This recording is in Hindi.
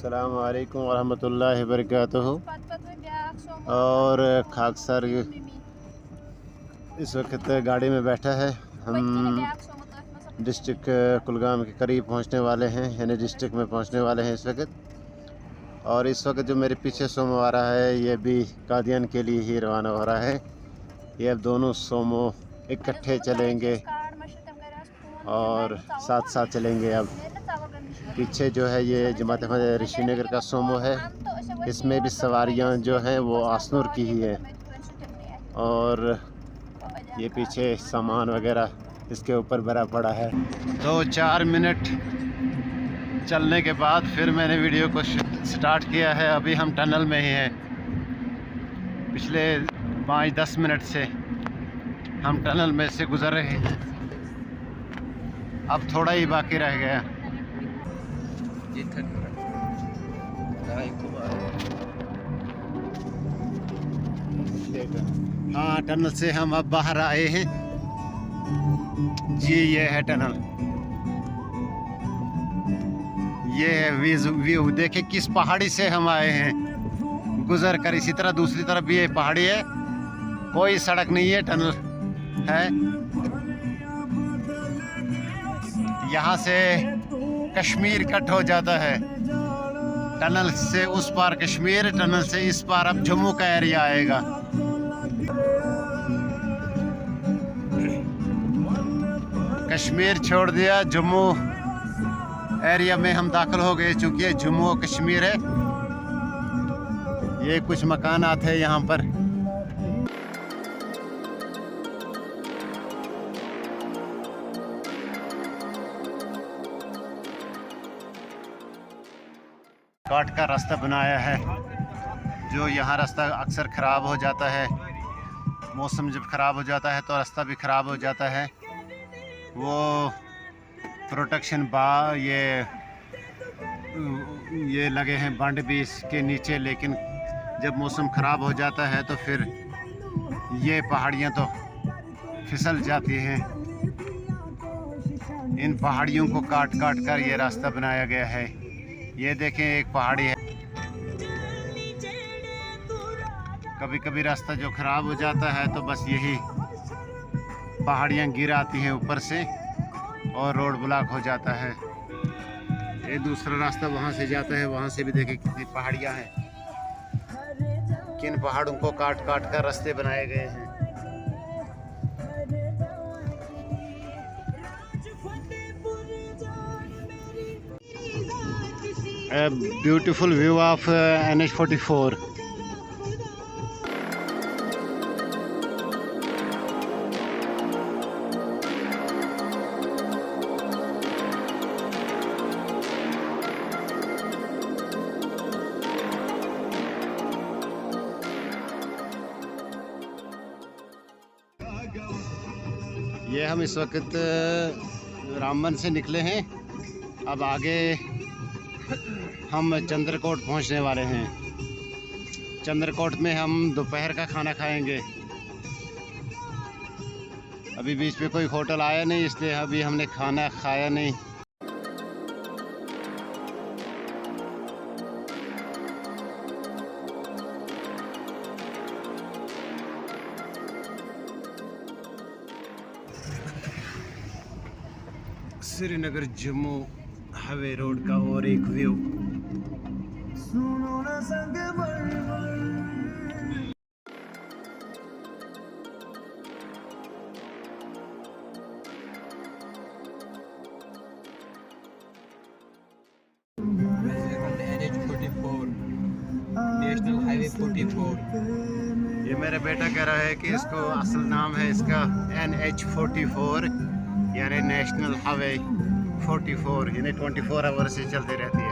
अस्सलाम वालेकुम वरहमतुल्लाहि वबरकातुहू। और खाकसर इस वक्त गाड़ी में बैठा है। हम डिस्ट्रिक्ट कुलगाम के करीब पहुंचने वाले हैं, यानी डिस्ट्रिक्ट में पहुंचने वाले हैं इस वक्त। और इस वक्त जो मेरे पीछे सोमो आ रहा है ये भी कादियान के लिए ही रवाना हो रहा है। ये अब दोनों सोमो इकट्ठे चलेंगे और साथ साथ चलेंगे। अब पीछे जो है ये जमात अहमद ऋषिनगर का सोमो है, इसमें भी सवारियां जो हैं वो आसनूर की ही है। और ये पीछे सामान वगैरह इसके ऊपर भरा पड़ा है। 2-4 मिनट चलने के बाद फिर मैंने वीडियो को स्टार्ट किया है। अभी हम टनल में ही हैं। पिछले 5-10 मिनट से हम टनल में से गुजर रहे हैं। अब थोड़ा ही बाकी रह गया। हाँ, टनल से हम अब बाहर आए हैं जी। ये है टनल, ये है व्यू। देखे किस पहाड़ी से हम आए हैं गुजर कर। इसी तरह दूसरी तरफ भी ये पहाड़ी है, कोई सड़क नहीं है, टनल है। यहाँ से कश्मीर कट हो जाता है। टनल से उस पार कश्मीर, टनल से इस पार अब जम्मू का एरिया आएगा। कश्मीर छोड़ दिया, जम्मू एरिया में हम दाखिल हो गए। चूँकि ये जम्मू और कश्मीर है। ये कुछ मकानात है यहाँ पर। काट का रास्ता बनाया है। जो यहाँ रास्ता अक्सर ख़राब हो जाता है, मौसम जब ख़राब हो जाता है तो रास्ता भी ख़राब हो जाता है। वो प्रोटेक्शन ये लगे हैं बंड भी इसके नीचे, लेकिन जब मौसम ख़राब हो जाता है तो फिर ये पहाड़ियाँ तो फिसल जाती हैं। इन पहाड़ियों को काट काट कर ये रास्ता बनाया गया है। ये देखें, एक पहाड़ी है। कभी कभी रास्ता जो ख़राब हो जाता है तो बस यही पहाड़ियाँ गिर आती हैं ऊपर से और रोड ब्लॉक हो जाता है। ये दूसरा रास्ता वहाँ से जाता है, वहाँ से भी देखें कितनी पहाड़ियाँ हैं। किन पहाड़ों को काट काट कर रास्ते बनाए गए हैं। A beautiful view of NH44. ये हम इस वक्त रामबन से निकले हैं। अब आगे हम चंद्रकोट पहुंचने वाले हैं। चंद्रकोट में हम दोपहर का खाना खाएंगे। अभी बीच में कोई होटल आया नहीं, इसलिए अभी हमने खाना खाया नहीं। श्रीनगर जम्मू हाईवे रोड का और एक व्यू। National highway 44। ये मेरा बेटा कह रहा है कि इसको असल नाम है इसका NH44, यानी नेशनल हाईवे 44, यानी 24 आवर से चलते रहती है।